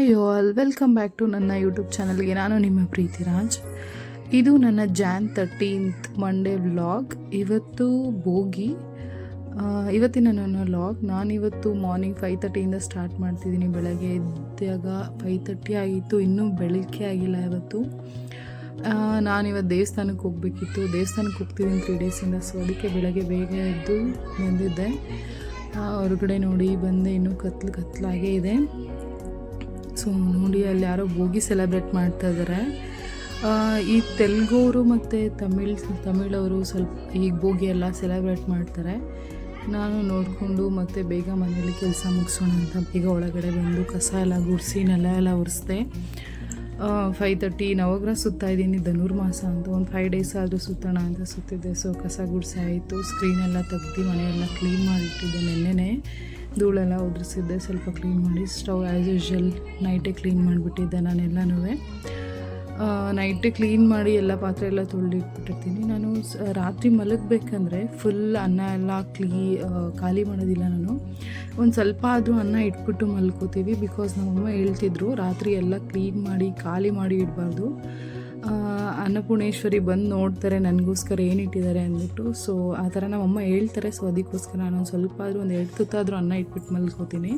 Hi all, welcome back to ನನ್ನ YouTube ಚಾನಲ್ಗೆ. ನಾನು ನಿಮ್ಮ ಪ್ರೀತಿರಾಜ್. ಇದು ನನ್ನ Jan 13th ಮಂಡೇ ವ್ಲಾಗ್. ಇವತ್ತು ಭೋಗಿ. ಇವತ್ತಿನ ನನ್ನ ವ್ಲಾಗ್ ನಾನಿವತ್ತು ಮಾರ್ನಿಂಗ್ 5:30ಇಂದ ಸ್ಟಾರ್ಟ್ ಮಾಡ್ತಿದ್ದೀನಿ. ಬೆಳಗ್ಗೆ ಎದ್ದಾಗ 5:30 ಆಗಿತ್ತು, ಇನ್ನೂ ಬೆಳಗ್ಗೆ ಆಗಿಲ್ಲ. ಇವತ್ತು ನಾನಿವತ್ತು ದೇವಸ್ಥಾನಕ್ಕೆ ಹೋಗಬೇಕಿತ್ತು. ದೇವಸ್ಥಾನಕ್ಕೆ ಹೋಗ್ತಿದ್ದೀನಿ 3 ಡೇಸಿಂದ. ಸೊ ಅದಕ್ಕೆ ಬೆಳಗ್ಗೆ ಬೇಗ ಎದ್ದು ಬಂದಿದ್ದೆ. ಹೊರಗಡೆ ನೋಡಿ ಬಂದೆ, ಇನ್ನೂ ಕತ್ಲಾಗೇ ಇದೆ. ಸೊ ನೋಡಿ, ಅಲ್ಲಿ ಯಾರೋ ಭೋಗಿ ಸೆಲೆಬ್ರೇಟ್ ಮಾಡ್ತಾ ಇದ್ದಾರೆ. ಈ ತೆಲುಗವರು ಮತ್ತು ತಮಿಳವರು ಸ್ವಲ್ಪ ಈಗ ಭೋಗಿ ಎಲ್ಲ ಸೆಲೆಬ್ರೇಟ್ ಮಾಡ್ತಾರೆ. ನಾನು ನೋಡಿಕೊಂಡು ಮತ್ತು ಬೇಗ ಮನೇಲಿ ಕೆಲಸ ಮುಗಿಸೋಣ ಅಂತ ಬೇಗ ಒಳಗಡೆ ಬಂದು ಕಸ ಎಲ್ಲ ಗುಡಿಸಿ ನೆಲ ಎಲ್ಲ ಒರೆಸ್ದೆ. 5:30 ನವಗ್ರಹ ಸುತ್ತಾ ಇದ್ದೀನಿ. ಧನುರ್ಮಾಸ ಅಂತ ಒಂದು 5 ಡೇಸ್ ಆದರೂ ಸುತ್ತೋಣ ಅಂತ ಸುತ್ತಿದ್ದೆ. ಸೊ ಕಸ ಗುಡಿಸಿ ಆಯಿತು, ಸ್ಕ್ರೀನೆಲ್ಲ ತೆಗ್ದು ಮನೆಯೆಲ್ಲ ಕ್ಲೀನ್ ಮಾಡಿಟ್ಟಿದ್ದೆ. ನೆನ್ನೆನೇ ಧೂಳೆಲ್ಲ ಉದುರಿಸಿದ್ದೆ, ಸ್ವಲ್ಪ ಕ್ಲೀನ್ ಮಾಡಿ. ಸ್ಟವ್ ಆ್ಯಸ್ ಯೂಶ್ವಲ್ ನೈಟೇ ಕ್ಲೀನ್ ಮಾಡಿಬಿಟ್ಟಿದ್ದೆ ನಾನೆಲ್ಲನೂ. ನೈಟೇ ಕ್ಲೀನ್ ಮಾಡಿ ಎಲ್ಲ ಪಾತ್ರೆ ಎಲ್ಲ ತೊಳೆದಿಟ್ಬಿಟ್ಟಿರ್ತೀನಿ. ನಾನು ರಾತ್ರಿ ಮಲಗಬೇಕಂದ್ರೆ ಫುಲ್ ಅನ್ನ ಎಲ್ಲ ಖಾಲಿ ಮಾಡೋದಿಲ್ಲ. ನಾನು ಒಂದು ಸ್ವಲ್ಪ ಆದರೂ ಅನ್ನ ಇಟ್ಬಿಟ್ಟು ಮಲ್ಕೋತೀವಿ. ಬಿಕಾಸ್ ನಮ್ಮಮ್ಮ ಹೇಳ್ತಿದ್ರು ರಾತ್ರಿ ಎಲ್ಲ ಕ್ಲೀನ್ ಮಾಡಿ ಖಾಲಿ ಮಾಡಿ ಇಡಬಾರ್ದು. ಅನ್ನಪೂರ್ಣೇಶ್ವರಿ ಬಂದು ನೋಡ್ತಾರೆ ನನಗೋಸ್ಕರ ಏನಿಟ್ಟಿದ್ದಾರೆ ಅಂದ್ಬಿಟ್ಟು. ಸೊ ಆ ಥರ ನಮ್ಮಮ್ಮ ಹೇಳ್ತಾರೆ. ಸೊ ಅದಕ್ಕೋಸ್ಕರ ನಾನು ಸ್ವಲ್ಪ ಆದರೂ ಒಂದು 2 ತುತ್ತಾದರೂ ಅನ್ನ ಇಟ್ಬಿಟ್ಟು ಮಲ್ಕೋತೀನಿ.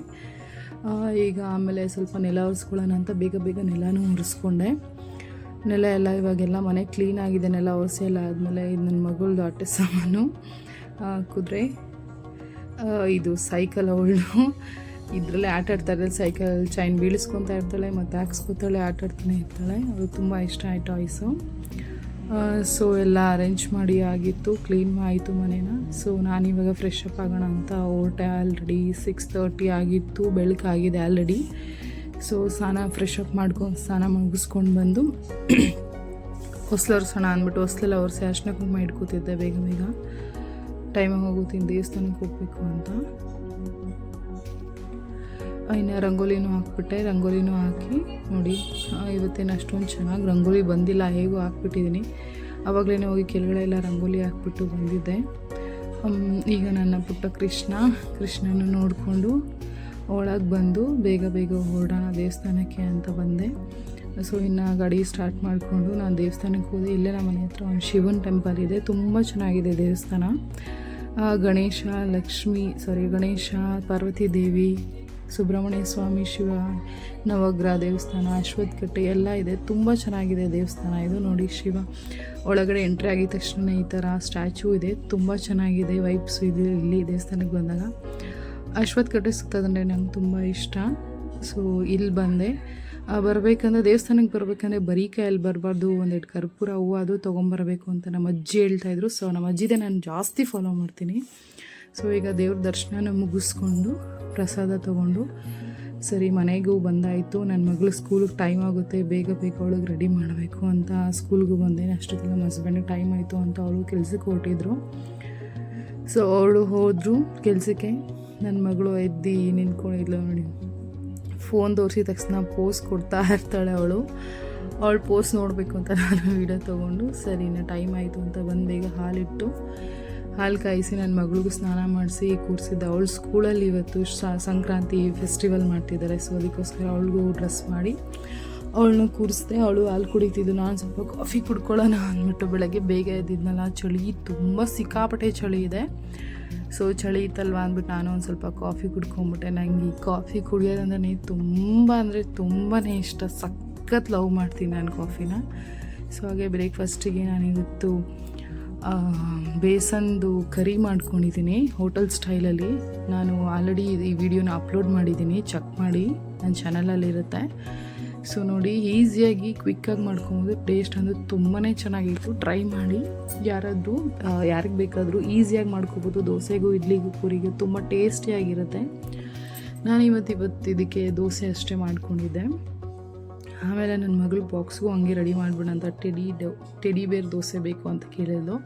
ಈಗ ಆಮೇಲೆ ಸ್ವಲ್ಪ ನೆಲ ಒರೆಸ್ಕೊಳ್ಳೋಣ ಅಂತ ಬೇಗ ನೆಲನೂ ಒರೆಸ್ಕೊಂಡೆ. ನೆಲ ಎಲ್ಲ ಇವಾಗೆಲ್ಲ ಮನೆ ಕ್ಲೀನ್ ಆಗಿದೆ. ನೆಲ ಒರೆಸಿ ಎಲ್ಲ ಆದಮೇಲೆ ಇದು ನನ್ನ ಮಗಳದ್ದು ಆಟ ಸಾಮಾನು, ಕುದುರೆ, ಇದು ಸೈಕಲ್. ಅವಳು ಇದರಲ್ಲೇ ಆಟ ಆಡ್ತಾಳೆ. ಸೈಕಲ್ ಚೈನ್ ಬೀಳಿಸ್ಕೊತಾ ಇರ್ತಾಳೆ ಮತ್ತು ಹಾಕ್ಸ್ಕೊತಾಳೆ, ಆಟಾಡ್ತಾನೆ ಇರ್ತಾಳೆ. ಅವಳು ತುಂಬ ಇಷ್ಟ ಆಯ್ತು ಟಾಯ್ಸು. ಸೊ ಎಲ್ಲ ಅರೇಂಜ್ ಮಾಡಿ ಆಗಿತ್ತು, ಕ್ಲೀನ್ ಆಯಿತು ಮನೇನ. ಸೊ ನಾನಿವಾಗ ಫ್ರೆಶ್ ಅಪ್ ಆಗೋಣ ಅಂತ ಹೊರಟೆ. ಆಲ್ರೆಡಿ 6:30 ಆಗಿತ್ತು, ಬೆಳಕಾಗಿದೆ ಆಲ್ರೆಡಿ. ಸೊ ಫ್ರೆಶ್ ಅಪ್ ಸ್ನಾನ ಮುಗಿಸ್ಕೊಂಡು ಬಂದು ಹೊಸ್ಲು ಒರೆಸೋಣ ಅಂದ್ಬಿಟ್ಟು ಹೊಸ್ಲೆಲ್ಲ ಒರೆಸಿ ಅರ್ಶಿನ ಕುಂಕುಮ ಇಟ್ಕೋತಿದ್ದೆ. ಬೇಗ ಟೈಮಾಗಿ ಹೋಗುತ್ತೀನಿ ದೇವಸ್ಥಾನಕ್ಕೆ ಹೋಗಬೇಕು ಅಂತ. ಇನ್ನು ರಂಗೋಲಿನೂ ಹಾಕ್ಬಿಟ್ಟೆ. ರಂಗೋಲಿನೂ ಹಾಕಿ ನೋಡಿ, ಇವತ್ತೇನು ಅಷ್ಟೊಂದು ಚೆನ್ನಾಗಿ ರಂಗೋಲಿ ಬಂದಿಲ್ಲ, ಹೇಗೂ ಹಾಕ್ಬಿಟ್ಟಿದ್ದೀನಿ. ಆವಾಗಲೇ ಹೋಗಿ ಕೆಳಗಡೆ ಎಲ್ಲ ರಂಗೋಲಿ ಹಾಕ್ಬಿಟ್ಟು ಬಂದಿದ್ದೆ. ಈಗ ನನ್ನ ಪುಟ್ಟ ಕೃಷ್ಣನ ನೋಡಿಕೊಂಡು ಒಳಗೆ ಬಂದು ಬೇಗ ಹೊರಡೋಣ ದೇವಸ್ಥಾನಕ್ಕೆ ಅಂತ ಬಂದೆ. ಸೊ ಇನ್ನು ಗಾಡಿ ಸ್ಟಾರ್ಟ್ ಮಾಡಿಕೊಂಡು ನಾನು ದೇವಸ್ಥಾನಕ್ಕೆ ಹೋದೆ. ಇಲ್ಲೇ ನಮ್ಮ ಮನೆ ಹತ್ರ ಒಂದು ಶಿವನ ಟೆಂಪಲ್ ಇದೆ, ತುಂಬ ಚೆನ್ನಾಗಿದೆ ದೇವಸ್ಥಾನ. ಗಣೇಶ, ಪಾರ್ವತಿ ದೇವಿ, ಸುಬ್ರಹ್ಮಣ್ಯ ಸ್ವಾಮಿ, ಶಿವ, ನವಗ್ರಹ ದೇವಸ್ಥಾನ, ಅಶ್ವತ್ಥಕಟ್ಟೆ ಎಲ್ಲ ಇದೆ. ತುಂಬ ಚೆನ್ನಾಗಿದೆ ದೇವಸ್ಥಾನ ಇದು. ನೋಡಿ, ಶಿವ ಒಳಗಡೆ ಎಂಟ್ರಿ ಆಗಿದ ತಕ್ಷಣ ಈ ಥರ ಸ್ಟ್ಯಾಚು ಇದೆ, ತುಂಬ ಚೆನ್ನಾಗಿದೆ. ವೈಬ್ಸ್ ಇದೆ ಇಲ್ಲಿ ದೇವಸ್ಥಾನಕ್ಕೆ ಬಂದಾಗ. ಅಶ್ವತ್ಥಕಟ್ಟೆ ಸುತ್ತೋದಂದರೆ ನಂಗೆ ತುಂಬ ಇಷ್ಟ. ಸೊ ಇಲ್ಲಿ ಬಂದೆ. ದೇವಸ್ಥಾನಕ್ಕೆ ಬರಬೇಕಂದ್ರೆ ಬರೀ ಕೈಯಲ್ಲಿ ಬರಬಾರ್ದು, 1-2 ಕರ್ಪೂರ ಹೂವು ಅದು ತೊಗೊಂಬರಬೇಕು ಅಂತ ನಮ್ಮ ಅಜ್ಜಿ ಹೇಳ್ತಾಯಿದ್ರು. ಸೊ ನಮ್ಮ ಅಜ್ಜಿದೆ ನಾನು ಜಾಸ್ತಿ ಫಾಲೋ ಮಾಡ್ತೀನಿ. ಸೊ ಈಗ ದೇವ್ರ ದರ್ಶನ ಮುಗಿಸ್ಕೊಂಡು ಪ್ರಸಾದ ತೊಗೊಂಡು ಸರಿ ಮನೆಗೂ ಬಂದಾಯಿತು. ನನ್ನ ಮಗಳು ಸ್ಕೂಲಿಗೆ ಟೈಮ್ ಆಗುತ್ತೆ, ಬೇಗ ಅವಳಿಗೆ ರೆಡಿ ಮಾಡಬೇಕು ಅಂತ ಸ್ಕೂಲ್ಗೂ ಬಂದೆ. ಅಷ್ಟೊತ್ತಿಗೆ ನಮ್ಮ ಹಸ್ಬೆಂಡಿಗೆ ಟೈಮ್ ಆಯಿತು ಅಂತ ಅವಳು ಕೆಲ್ಸಕ್ಕೆ ಹೊರಟಿದ್ರು. ಸೊ ಅವಳು ಹೋದರು ಕೆಲಸಕ್ಕೆ. ನನ್ನ ಮಗಳು ಎದ್ದು ನಿಂತ್ಕೊಂಡಿದ್ಲು ನೋಡಿ. ಫೋನ್ ತೋರಿಸಿದ ತಕ್ಷಣ ಪೋಸ್ ಕೊಡ್ತಾ ಇರ್ತಾಳೆ ಅವಳು ಪೋಸ್ ನೋಡಬೇಕು ಅಂತ ನಾನು ವೀಡಿಯೋ ತೊಗೊಂಡು ಸರಿ ಇನ್ನು ಟೈಮ್ ಆಯಿತು ಅಂತ ಬಂದು ಬೇಗ ಹಾಲು ಕಾಯಿಸಿ ನನ್ನ ಮಗಳಿಗೂ ಸ್ನಾನ ಮಾಡಿಸಿ ಕೂರಿಸಿದ್ದೆ. ಅವಳು ಸ್ಕೂಲಲ್ಲಿ ಇವತ್ತು ಸಂಕ್ರಾಂತಿ ಫೆಸ್ಟಿವಲ್ ಮಾಡ್ತಿದ್ದಾರೆ. ಸೊ ಅದಕ್ಕೋಸ್ಕರ ಅವಳಿಗೂ ಡ್ರೆಸ್ ಮಾಡಿ ಅವಳನ್ನ ಕೂರಿಸಿದೆ. ಅವಳು ಹಾಲು ಕುಡಿತಿದ್ದು. ನಾನು ಸ್ವಲ್ಪ ಕಾಫಿ ಕುಡ್ಕೊಳ್ಳೋಣ ಅಂದ್ಬಿಟ್ಟು ಬೆಳಗ್ಗೆ ಬೇಗ ಎದ್ದಿದ್ನಲ್ಲ. ಚಳಿ ತುಂಬ ಸಿಕ್ಕಾಪಟ್ಟೆ ಚಳಿ ಇದೆ. ಸೊ ಚಳಿ ಇತ್ತಲ್ವ ಅಂದ್ಬಿಟ್ಟು ನಾನು ಒಂದು ಸ್ವಲ್ಪ ಕಾಫಿ ಕುಡ್ಕೊಂಬಿಟ್ಟೆ. ನನಗೆ ಈ ಕಾಫಿ ಕುಡಿಯೋದಂದ್ರೆ ತುಂಬಾ ಇಷ್ಟ. ಸಖತ್ ಲವ್ ಮಾಡ್ತೀನಿ ನಾನು ಕಾಫಿನ. ಸೊ ಹಾಗೆ ಬ್ರೇಕ್ಫಾಸ್ಟಿಗೆ ನಾನಿವತ್ತು ಬೇಸನ್ದು ಕರಿ ಮಾಡ್ಕೊಂಡಿದ್ದೀನಿ ಹೋಟೆಲ್ ಸ್ಟೈಲಲ್ಲಿ. ನಾನು ಆಲ್ರೆಡಿ ಈ ವಿಡಿಯೋನ ಅಪ್ಲೋಡ್ ಮಾಡಿದ್ದೀನಿ, ಚೆಕ್ ಮಾಡಿ, ನನ್ನ ಚಾನಲಲ್ಲಿರುತ್ತೆ. ಸೊ ನೋಡಿ, ಈಸಿಯಾಗಿ ಕ್ವಿಕ್ಕಾಗಿ ಮಾಡ್ಕೊಬೋದು. ಟೇಸ್ಟ್ ಅಂದ್ರೆ ತುಂಬಾ ಚೆನ್ನಾಗಿತ್ತು. ಟ್ರೈ ಮಾಡಿ, ಯಾರಿಗೆ ಬೇಕಾದರೂ ಈಸಿಯಾಗಿ ಮಾಡ್ಕೊಬೋದು. ದೋಸೆಗೂ, ಇಡ್ಲಿಗೂ, ಪೂರಿಗೂ ತುಂಬ ಟೇಸ್ಟಿಯಾಗಿರುತ್ತೆ. ನಾನು ಇವತ್ತು ಇದಕ್ಕೆ ದೋಸೆ ಅಷ್ಟೇ ಮಾಡ್ಕೊಂಡಿದ್ದೆ. ಆಮೇಲೆ ನನ್ನ ಮಗಳು ಬಾಕ್ಸ್ಗೂ ಹಂಗೆ ರೆಡಿ ಮಾಡಿಬಿಡ ಅಂತ ಟೆಡಿ ಬೇರ್ ದೋಸೆ ಬೇಕು ಅಂತ ಕೇಳಿದ್ಲು.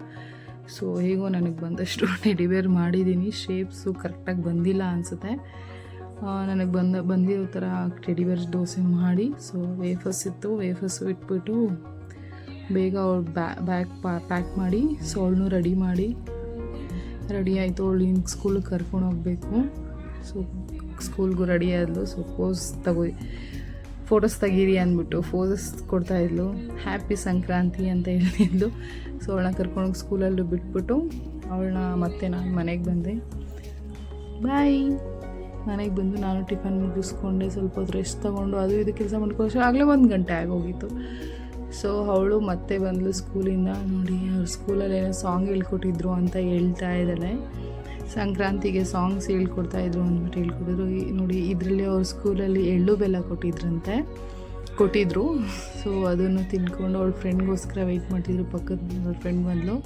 ಸೊ ಹೇಗೋ ನನಗೆ ಬಂದಷ್ಟು ಟೆಡಿ ಬೇರ್ ಮಾಡಿದ್ದೀನಿ. ಶೇಪ್ಸು ಕರೆಕ್ಟಾಗಿ ಬಂದಿಲ್ಲ ಅನಿಸುತ್ತೆ. ನನಗೆ ಬಂದಿರೋ ಥರ ಟೆಡಿ ಬೇರ್ ದೋಸೆ ಮಾಡಿ. ಸೊ ವೇಫರ್ಸು ಇಟ್ಬಿಟ್ಟು ಬೇಗ ಅವಳು ಪ್ಯಾಕ್ ಮಾಡಿ. ಸೊ ಅವಳನ್ನೂ ರೆಡಿ ಆಯಿತು. ಅವಳು ಸ್ಕೂಲಿಗೆ ಕರ್ಕೊಂಡು ಹೋಗಬೇಕು. ಸೊ ಸ್ಕೂಲ್ಗೂ ರೆಡಿ ಆದಳು. ಸೊ ಫೋಟೋಸ್ ತೆಗೀರಿ ಅಂದ್ಬಿಟ್ಟು ಫೋಟೋಸ್ ಕೊಡ್ತಾಯಿದ್ಲು. ಹ್ಯಾಪಿ ಸಂಕ್ರಾಂತಿ ಅಂತ ಹೇಳಿದ್ಲು. ಸೊ ಅವಳನ್ನ ಕರ್ಕೊಂಡೋಗಿ ಸ್ಕೂಲಲ್ಲೂ ಬಿಟ್ಬಿಟ್ಟು ಅವಳನ್ನ ಮತ್ತೆ ನಾನು ಮನೆಗೆ ಬಂದೆ. ಬಾಯ್. ಮನೆಗೆ ಬಂದು ನಾನು ಟಿಫನ್ ಮುಗಿಸ್ಕೊಂಡೆ, ಸ್ವಲ್ಪ ಹೊತ್ತು ರೆಸ್ಟ್ ತೊಗೊಂಡು ಅದು ಇದು ಕೆಲಸ ಮಾಡ್ಕೊಳ್ಳೋ ಆಗಲೇ 1 ಗಂಟೆ ಆಗೋಗಿತ್ತು. ಸೊ ಅವಳು ಮತ್ತೆ ಬಂದಳು ಸ್ಕೂಲಿಂದ. ನೋಡಿ ಅವ್ರ ಸ್ಕೂಲಲ್ಲಿ ಏನೋ ಸಾಂಗ್ ಹೇಳ್ಕೊಟ್ಟಿದ್ರು ಅಂತ ಹೇಳ್ತಾ ಇದ್ದಾಳೆ. ಸಂಕ್ರಾಂತಿಗೆ ಸಾಂಗ್ಸ್ ಹೇಳ್ಕೊಡ್ತಾಯಿದ್ರು ಅಂದ್ಬಿಟ್ಟು ಹೇಳ್ಕೊಟ್ಟಿದ್ರು. ನೋಡಿ ಇದರಲ್ಲಿ ಅವ್ರ ಸ್ಕೂಲಲ್ಲಿ ಎಳ್ಳು ಬೆಲ್ಲ ಕೊಟ್ಟಿದ್ರು. ಸೊ ಅದನ್ನು ತಿನ್ಕೊಂಡು ಅವಳ ಫ್ರೆಂಡ್ಗೋಸ್ಕರ ವೆಯ್ಟ್ ಮಾಡ್ತಿದ್ರು. ಪಕ್ಕದ ಅವ್ರ ಫ್ರೆಂಡ್ ಬಂದಳು.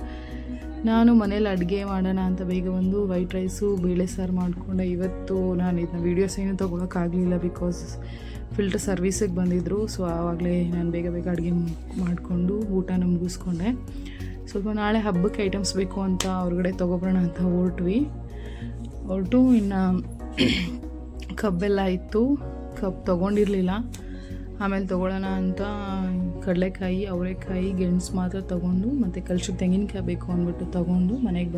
ನಾನು ಮನೇಲಿ ಅಡುಗೆ ಮಾಡೋಣ ಅಂತ ಬೇಗ ಬಂದು ವೈಟ್ ರೈಸು ಬೇಳೆ ಸಾರು ಮಾಡಿಕೊಂಡೆ. ಇವತ್ತು ನಾನು ಇದನ್ನ ವೀಡಿಯೋಸ್ ಏನೂ ತೊಗೊಳಕ್ಕಾಗಲಿಲ್ಲ, ಬಿಕಾಸ್ ಫಿಲ್ಟರ್ ಸರ್ವಿಸಿಗೆ ಬಂದಿದ್ದರು. ಸೊ ಆವಾಗಲೇ ನಾನು ಬೇಗ ಅಡುಗೆ ಮಾಡಿಕೊಂಡು ಊಟನ ಮುಗಿಸ್ಕೊಂಡೆ. ಸ್ವಲ್ಪ ನಾಳೆ ಹಬ್ಬಕ್ಕೆ ಐಟಮ್ಸ್ ಬೇಕು ಅಂತ ಹೊರಗಡೆ ತೊಗೊಬರೋಣ ಅಂತ ಹೊರಟು ಇನ್ನು ಕಬ್ಬೆಲ್ಲ ಇತ್ತು. ಕಬ್ಬು ತೊಗೊಂಡಿರಲಿಲ್ಲ, ಆಮೇಲೆ ತೊಗೊಳ್ಳೋಣ ಅಂತ ಕಡಲೆಕಾಯಿ, ಅವರೆಕಾಯಿ, ಗೆಣಸು ಮಾತ್ರ ತೊಗೊಂಡು ಮತ್ತು ಕಲ್ಸಿಗೆ ತೆಂಗಿನಕಾಯಿ ಬೇಕು ಅಂದ್ಬಿಟ್ಟು ತೊಗೊಂಡು ಮನೆಗೆ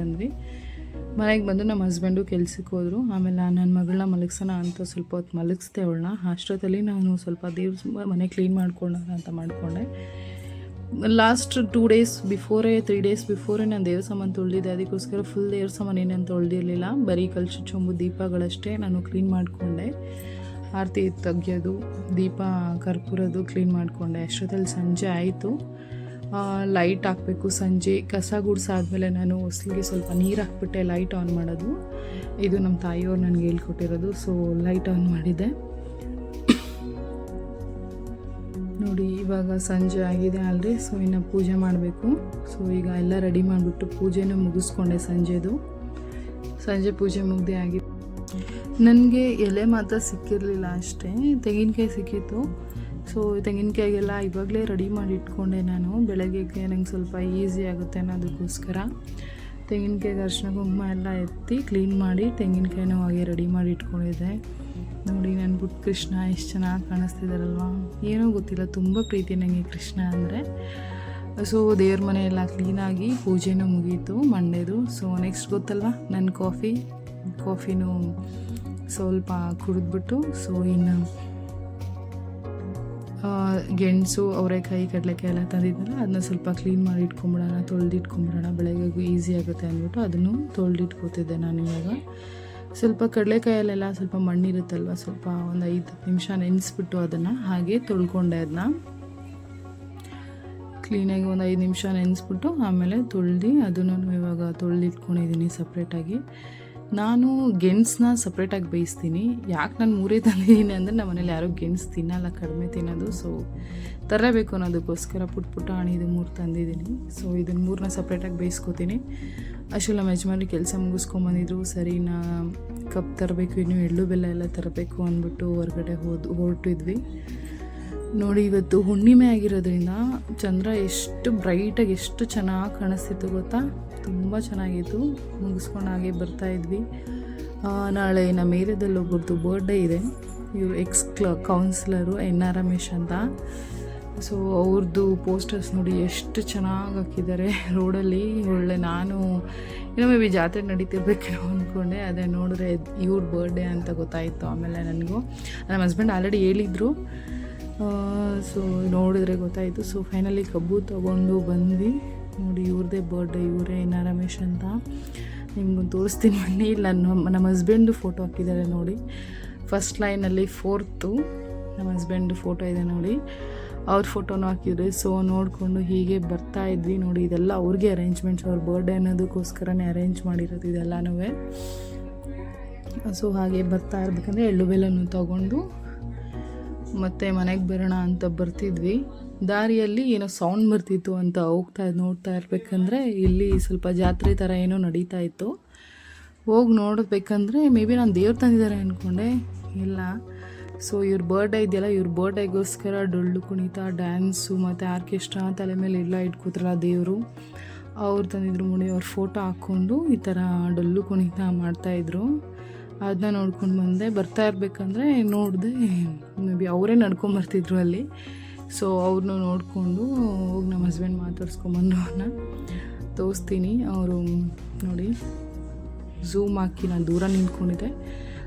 ಬಂದು ನಮ್ಮ ಹಸ್ಬೆಂಡು ಕೆಲ್ಸಕ್ಕೆ ಹೋದರು. ಆಮೇಲೆ ನನ್ನ ಮಗಳನ್ನ ಮಲಗಿಸೋಣ ಅಂತ ಸ್ವಲ್ಪ ಹೊತ್ತು ಮಲಗಿಸ್ದೆ ಅವಳನ್ನ. ಅಷ್ಟೊತ್ತಲ್ಲಿ ನಾನು ಸ್ವಲ್ಪ ದೇವ್ರ ಮನೆ ಕ್ಲೀನ್ ಮಾಡ್ಕೊಳ್ಳೋಣ ಅಂತ ಮಾಡಿಕೊಂಡೆ. ಲಾಸ್ಟ್ 2 ಡೇಸ್ ಬಿಫೋರೇ 3 ಡೇಸ್ ಬಿಫೋರೇ ನಾನು ದೇವ್ರ ಸಾಮಾನು ತೊಳೆದಿದ್ದೆ. ಅದಕ್ಕೋಸ್ಕರ ಫುಲ್ ದೇವ್ರ ಸಾಮಾನು ಏನೇನು ತೊಳೆದಿರಲಿಲ್ಲ, ಬರೀ ಕಲಶ ಚೊಂಬು ದೀಪಗಳಷ್ಟೇ ನಾನು ಕ್ಲೀನ್ ಮಾಡಿಕೊಂಡೆ. ಆರತಿ ತೆಗಿಯೋದು, ದೀಪ ಕರ್ಪೂರದು ಕ್ಲೀನ್ ಮಾಡಿಕೊಂಡೆ. ಅಷ್ಟೊತ್ತಲ್ಲಿ ಸಂಜೆ ಆಯಿತು. ಲೈಟ್ ಹಾಕಬೇಕು. ಸಂಜೆ ಕಸ ಗುಡಿಸಾದ್ಮೇಲೆ ನಾನು ಹೊಸ್ಲಿಗೆ ಸ್ವಲ್ಪ ನೀರು ಹಾಕ್ಬಿಟ್ಟೆ ಲೈಟ್ ಆನ್ ಮಾಡೋದು. ಇದು ನಮ್ಮ ತಾಯಿಯವ್ರು ನನಗೆ ಹೇಳ್ಕೊಟ್ಟಿರೋದು. ಸೊ ಲೈಟ್ ಆನ್ ಮಾಡಿದ್ದೆ. ನೋಡಿ ಇವಾಗ ಸಂಜೆ ಆಗಿದೆ ಆಲ್ರೆಡಿ. ಸೊ ಇನ್ನು ಪೂಜೆ ಮಾಡಬೇಕು. ಸೊ ಈಗ ಎಲ್ಲ ರೆಡಿ ಮಾಡಿಬಿಟ್ಟು ಪೂಜೆನೂ ಮುಗಿಸ್ಕೊಂಡೆ. ಸಂಜೆ ಪೂಜೆ ಮುಗ್ದೆ ಆಗಿದೆ. ನನಗೆ ಎಲೆ ಮಾತ್ರ ಸಿಕ್ಕಿರಲಿಲ್ಲ ಅಷ್ಟೇ, ತೆಂಗಿನಕಾಯಿ ಸಿಕ್ಕಿತ್ತು. ಸೊ ತೆಂಗಿನಕಾಯಿಗೆಲ್ಲ ಇವಾಗಲೇ ರೆಡಿ ಮಾಡಿ ಇಟ್ಕೊಂಡೆ ನಾನು. ಬೆಳಗ್ಗೆಗೆ ನಂಗೆ ಸ್ವಲ್ಪ ಈಸಿ ಆಗುತ್ತೆ ಅನ್ನೋದಕ್ಕೋಸ್ಕರ ತೆಂಗಿನಕಾಯಿಗೆ ಅರಿಶಿನ ಕುಂಕುಮ ಎಲ್ಲ ಎತ್ತಿ ಕ್ಲೀನ್ ಮಾಡಿ ತೆಂಗಿನಕಾಯಿನೂ ಹಾಗೆ ರೆಡಿ ಮಾಡಿ ಇಟ್ಕೊಂಡಿದ್ದೆ. ನೋಡಿ ನನ್ನ ಪುಟ್ಟ ಕೃಷ್ಣ ಎಷ್ಟು ಚೆನ್ನಾಗಿ ಕಾಣಿಸ್ತಿದ್ದಾರಲ್ವ. ಏನೋ ಗೊತ್ತಿಲ್ಲ, ತುಂಬ ಪ್ರೀತಿ ನನಗೆ ಕೃಷ್ಣ ಅಂದರೆ. ಸೊ ದೇವ್ರ ಮನೆ ಎಲ್ಲ ಕ್ಲೀನಾಗಿ ಪೂಜೆನೂ ಮುಗೀತು ಮಂಡೇದು. ಸೊ ನೆಕ್ಸ್ಟ್ ಗೊತ್ತಲ್ವ ನನ್ನ ಕಾಫಿನೂ ಸ್ವಲ್ಪ ಕುಡಿದ್ಬಿಟ್ಟು, ಸೊ ಇನ್ನು ಗೆಣಸು, ಅವರೆಕಾಯಿ, ಕಡಲೆಕಾಯಿ ಎಲ್ಲ ತಂದಿದ್ದಲ್ಲ ಅದನ್ನ ಸ್ವಲ್ಪ ಕ್ಲೀನ್ ಮಾಡಿ ಇಟ್ಕೊಂಬಿಡೋಣ, ತೊಳೆದಿಟ್ಕೊಂಬಿಡೋಣ, ಬೆಳಗ್ಗೆಗೂ ಈಸಿ ಆಗುತ್ತೆ ಅಂದ್ಬಿಟ್ಟು ಅದನ್ನು ತೊಳೆದಿಟ್ಕೋತಿದ್ದೆ ನಾನು. ಇವಾಗ ಸ್ವಲ್ಪ ಕಡಲೆಕಾಯಲ್ಲೆಲ್ಲ ಸ್ವಲ್ಪ ಮಣ್ಣಿರುತ್ತಲ್ವ, ಸ್ವಲ್ಪ ಒಂದು 5 ನಿಮಿಷ ನೆನೆಸ್ಬಿಟ್ಟು ಅದನ್ನು ಹಾಗೆ ತೊಳ್ಕೊಂಡೆ. ಅದನ್ನ ಕ್ಲೀನಾಗಿ ಒಂದು 5 ನಿಮಿಷ ನೆನೆಸ್ಬಿಟ್ಟು ಆಮೇಲೆ ತೊಳೆದು ಅದನ್ನು ಇವಾಗ ತೊಳೆದಿಟ್ಕೊಂಡಿದ್ದೀನಿ ಸಪ್ರೇಟಾಗಿ. ನಾನು ಗೆಣಸನ್ನ ಸಪ್ರೇಟಾಗಿ ಬೇಯಿಸ್ತೀನಿ. ಯಾಕೆ ನಾನು 3 ತಂದಿದ್ದೀನಿ ಅಂದರೆ ನಮ್ಮ ಮನೇಲಿ ಯಾರೂ ಗೆಣಸು ತಿನ್ನಲ್ಲ, ಕಡಿಮೆ ತಿನ್ನೋದು. ಸೊ ತರಬೇಕು ಅನ್ನೋದಕ್ಕೋಸ್ಕರ ಪುಟ್ಟ ಇದು 3 ತಂದಿದ್ದೀನಿ. ಸೊ ಇದನ್ನು 3ನ ಸಪ್ರೇಟಾಗಿ ಬೇಯಿಸ್ಕೊತೀನಿ. ಅಷ್ಟೆಲ್ಲ ನಮ್ಮ ಯಜಮಾನ್ರು ಕೆಲಸ ಮುಗಿಸ್ಕೊಂಬಂದಿದ್ರು. ಸರಿ ನಾ ಕಪ್ ತರಬೇಕು, ಇನ್ನೂ ಎಳ್ಳು ಬೆಲ್ಲ ಎಲ್ಲ ತರಬೇಕು ಅಂದ್ಬಿಟ್ಟು ಹೊರಗಡೆ ಹೊರಟಿದ್ವಿ. ನೋಡಿ ಇವತ್ತು ಹುಣ್ಣಿಮೆ ಆಗಿರೋದ್ರಿಂದ ಚಂದ್ರ ಎಷ್ಟು ಬ್ರೈಟಾಗಿ ಎಷ್ಟು ಚೆನ್ನಾಗಿ ಕಾಣಿಸ್ತಿತ್ತು ಗೊತ್ತಾ, ತುಂಬ ಚೆನ್ನಾಗಿತ್ತು. ಮುಗಿಸ್ಕೊಂಡು ಹಾಗೆ ಬರ್ತಾಯಿದ್ವಿ. ನಾಳೆ ನಮ್ಮ ಏರಿಯಾದಲ್ಲಿ ಒಬ್ಬರದ್ದು ಬರ್ಡೇ ಇದೆ. ಇವರು ಕೌನ್ಸಿಲರು NR ರಮೇಶ್ ಅಂತ. ಸೊ ಅವ್ರದ್ದು ಪೋಸ್ಟರ್ಸ್ ನೋಡಿ ಎಷ್ಟು ಚೆನ್ನಾಗಿ ಹಾಕಿದ್ದಾರೆ ರೋಡಲ್ಲಿ. ಒಳ್ಳೆ ನಾನು ಇನ್ನೂ ಮೇ ಬಿ ಜಾತ್ರೆ ನಡೀತಿರ್ಬೇಕೇನೋ ಅಂದ್ಕೊಂಡೆ. ಅದೇ ನೋಡಿದ್ರೆ ಇವ್ರ ಬರ್ಡೇ ಅಂತ ಗೊತ್ತಾಯಿತು. ಆಮೇಲೆ ನನಗೂ ನಮ್ಮ ಹಸ್ಬೆಂಡ್ ಆಲ್ರೆಡಿ ಹೇಳಿದರು. ಸೊ ನೋಡಿದ್ರೆ ಗೊತ್ತಾಯಿತು. ಸೊ ಫೈನಲಿ ಕಬ್ಬು ತೊಗೊಂಡು ಬಂದ್ವಿ. ನೋಡಿ ಇವ್ರದ್ದೇ ಬರ್ಡೇ, ಇವರೇ NR ರಮೇಶ್ ಅಂತ. ನಿಮ್ಗೊಂದು ತೋರಿಸ್ತೀನಿ ಬನ್ನಿ. ಇಲ್ಲಿ ನಮ್ಮ ಹಸ್ಬೆಂಡು ಫೋಟೋ ಹಾಕಿದ್ದಾರೆ ನೋಡಿ. ಫಸ್ಟ್ ಲೈನಲ್ಲಿ 4th ನಮ್ಮ ಹಸ್ಬೆಂಡು ಫೋಟೋ ಇದೆ ನೋಡಿ, ಅವ್ರ ಫೋಟೋನೂ ಹಾಕಿದ್ರು. ಸೊ ನೋಡಿಕೊಂಡು ಹೀಗೆ ಬರ್ತಾ ಇದ್ವಿ. ನೋಡಿ ಇದೆಲ್ಲ ಅವ್ರಿಗೆ ಅರೇಂಜ್ಮೆಂಟ್ಸ್, ಅವ್ರ ಬರ್ಡೇ ಅನ್ನೋದಕ್ಕೋಸ್ಕರನೇ ಅರೇಂಜ್ ಮಾಡಿರೋದು ಇದೆಲ್ಲನೂ. ಸೊ ಹಾಗೆ ಬರ್ತಾ ಇರ್ಬೇಕಂದ್ರೆ ಎಳ್ಳು ಬೆಲ್ಲನೂ ತೊಗೊಂಡು ಮತ್ತು ಮನೆಗೆ ಬರೋಣ ಅಂತ ಬರ್ತಿದ್ವಿ. ದಾರಿಯಲ್ಲಿ ಏನೋ ಸೌಂಡ್ ಬರ್ತಿತ್ತು ಅಂತ ನೋಡ್ತಾ ಇರಬೇಕಂದ್ರೆ ಇಲ್ಲಿ ಸ್ವಲ್ಪ ಜಾತ್ರೆ ಥರ ಏನೋ ನಡೀತಾ ಇತ್ತು. ಹೋಗಿ ನೋಡಬೇಕಂದ್ರೆ ಮೇ ಬಿ ನಾನು ದೇವ್ರು ತಂದಿದ್ದಾರೆ ಅಂದ್ಕೊಂಡೆ, ಇಲ್ಲ. ಸೊ ಇವ್ರ ಬರ್ಡೇ ಇದೆಯಲ್ಲ, ಇವ್ರ ಬರ್ಡೇಗೋಸ್ಕರ ಡೊಳ್ಳು ಕುಣಿತ, ಡ್ಯಾನ್ಸು ಮತ್ತು ಆರ್ಕೆಸ್ಟ್ರಾ ತಲೆ ಮೇಲೆ ಎಲ್ಲ ಇಟ್ಕೋತಾರಲ್ಲ ದೇವರು, ಅವ್ರು ತಂದಿದ್ರು. ಮುಡಿ ಅವ್ರ ಫೋಟೋ ಹಾಕ್ಕೊಂಡು ಈ ಥರ ಡೊಳ್ಳು ಕುಣಿತ ಮಾಡ್ತಾಯಿದ್ರು. ಅದನ್ನ ನೋಡ್ಕೊಂಡು ಬಂದೆ. ಬರ್ತಾ ಇರಬೇಕಂದ್ರೆ ನೋಡಿದೆ, ಮೇ ಬಿ ಅವರೇ ನಡ್ಕೊಂಬರ್ತಿದ್ರು ಅಲ್ಲಿ. ಸೊ ಅವ್ರನ್ನೂ ನೋಡಿಕೊಂಡು ಹೋಗಿ ನಮ್ಮ ಹಸ್ಬೆಂಡ್ ಮಾತಾಡ್ಸ್ಕೊಂಬಂದು ಅವ್ರನ್ನ ತೋರಿಸ್ತೀನಿ. ಅವರು ನೋಡಿ ಝೂಮ್ ಹಾಕಿ ನಾನು ದೂರ ನಿಂತ್ಕೊಂಡಿದ್ದೆ.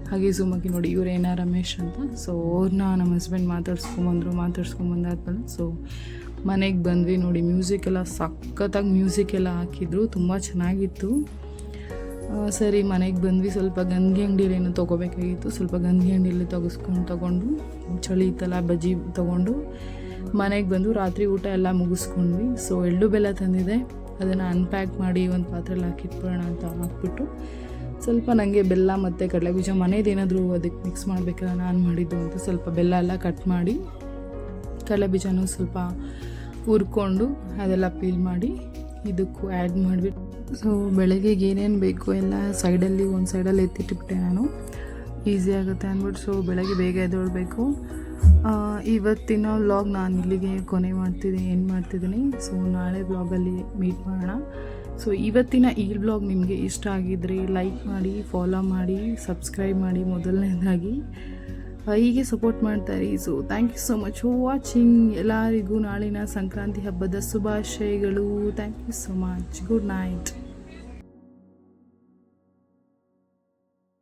ಹಾಗೆ ಸುಮಕಿ ನೋಡಿ ಇವರೇನ ರಮೇಶ್ ಅಂತ. ಸೊ ಅವ್ರನ್ನ ನಮ್ಮ ಹಸ್ಬೆಂಡ್ ಮಾತಾಡ್ಸ್ಕೊಂಬಂದಾದ್ಮೇಲೆ ಸೊ ಮನೆಗೆ ಬಂದ್ವಿ. ನೋಡಿ ಮ್ಯೂಸಿಕ್ ಎಲ್ಲ ಸಖತ್ತಾಗಿ ಮ್ಯೂಸಿಕ್ ಎಲ್ಲ ಹಾಕಿದ್ರು, ತುಂಬ ಚೆನ್ನಾಗಿತ್ತು. ಸರಿ ಮನೆಗೆ ಬಂದ್ವಿ. ಸ್ವಲ್ಪ ಗಂಧಿ ಅಂಗಡಿಯಲ್ಲಿ ಏನೋ ತೊಗೋಬೇಕಾಗಿತ್ತು, ಸ್ವಲ್ಪ ಗಂಧಿ ಅಂಗಡಿಯಲ್ಲಿ ತೊಗೊಂಡು ಚಳಿ ಇತ್ತಲ್ಲ ಬಜ್ಜಿ ತೊಗೊಂಡು ಮನೆಗೆ ಬಂದು ರಾತ್ರಿ ಊಟ ಎಲ್ಲ ಮುಗಿಸ್ಕೊಂಡ್ವಿ. ಸೊ ಎಳ್ಳು ಬೆಲ್ಲ ತಂದಿದೆ, ಅದನ್ನು ಅನ್ಪ್ಯಾಕ್ ಮಾಡಿ ಒಂದು ಪಾತ್ರೆಯಲ್ಲಿ ಹಾಕಿಟ್ಬಿಡೋಣ ಅಂತ ಹಾಕ್ಬಿಟ್ಟು ಸ್ವಲ್ಪ ನನಗೆ ಬೆಲ್ಲ ಮತ್ತು ಕಡಲೆಬೀಜ ಮನೇದೇನಾದರೂ ಅದಕ್ಕೆ ಮಿಕ್ಸ್ ಮಾಡಬೇಕಲ್ಲ ನಾನು ಮಾಡಿದ್ದು ಅಂತ ಸ್ವಲ್ಪ ಬೆಲ್ಲ ಎಲ್ಲ ಕಟ್ ಮಾಡಿ ಕಡಲೆಬೀಜನೂ ಸ್ವಲ್ಪ ಹುರ್ಕೊಂಡು ಅದೆಲ್ಲ ಪೀಲ್ ಮಾಡಿ ಇದಕ್ಕೂ ಆ್ಯಡ್ ಮಾಡಿಬಿಟ್ಟು ಸೊ ಬೆಳಗ್ಗೆಗೆ ಏನೇನು ಬೇಕು ಎಲ್ಲ ಒಂದು ಸೈಡಲ್ಲಿ ಎತ್ತಿಟ್ಬಿಟ್ಟೆ ನಾನು, ಈಸಿ ಆಗುತ್ತೆ ಅಂದ್ಬಿಟ್ಟು. ಸೊ ಬೆಳಗ್ಗೆ ಬೇಗ ಎದ್ದೇಳಬೇಕು. ಇವತ್ತಿನ ವ್ಲಾಗ್ ನಾನು ಇಲ್ಲಿಗೆ ಕೊನೆ ಮಾಡ್ತಿದ್ದೀನಿ. ಸೊ ನಾಳೆ ವ್ಲಾಗಲ್ಲಿ ಮೀಟ್ ಮಾಡೋಣ. ಸೊ ಇವತ್ತಿನ ಈ ವ್ಲಾಗ್ ನಿಮಗೆ ಇಷ್ಟ ಆಗಿದ್ದರೆ ಲೈಕ್ ಮಾಡಿ, ಫಾಲೋ ಮಾಡಿ, ಸಬ್ಸ್ಕ್ರೈಬ್ ಮಾಡಿ. ಮೊದಲನೇದಾಗಿ ಹೀಗೆ ಸಪೋರ್ಟ್ ಮಾಡ್ತಾರೆ. So thank you so much for watching. ಎಲ್ಲರಿಗೂ ನಾಳಿನ ಸಂಕ್ರಾಂತಿ ಹಬ್ಬದ ಶುಭಾಶಯಗಳು. Thank you so much. Good night.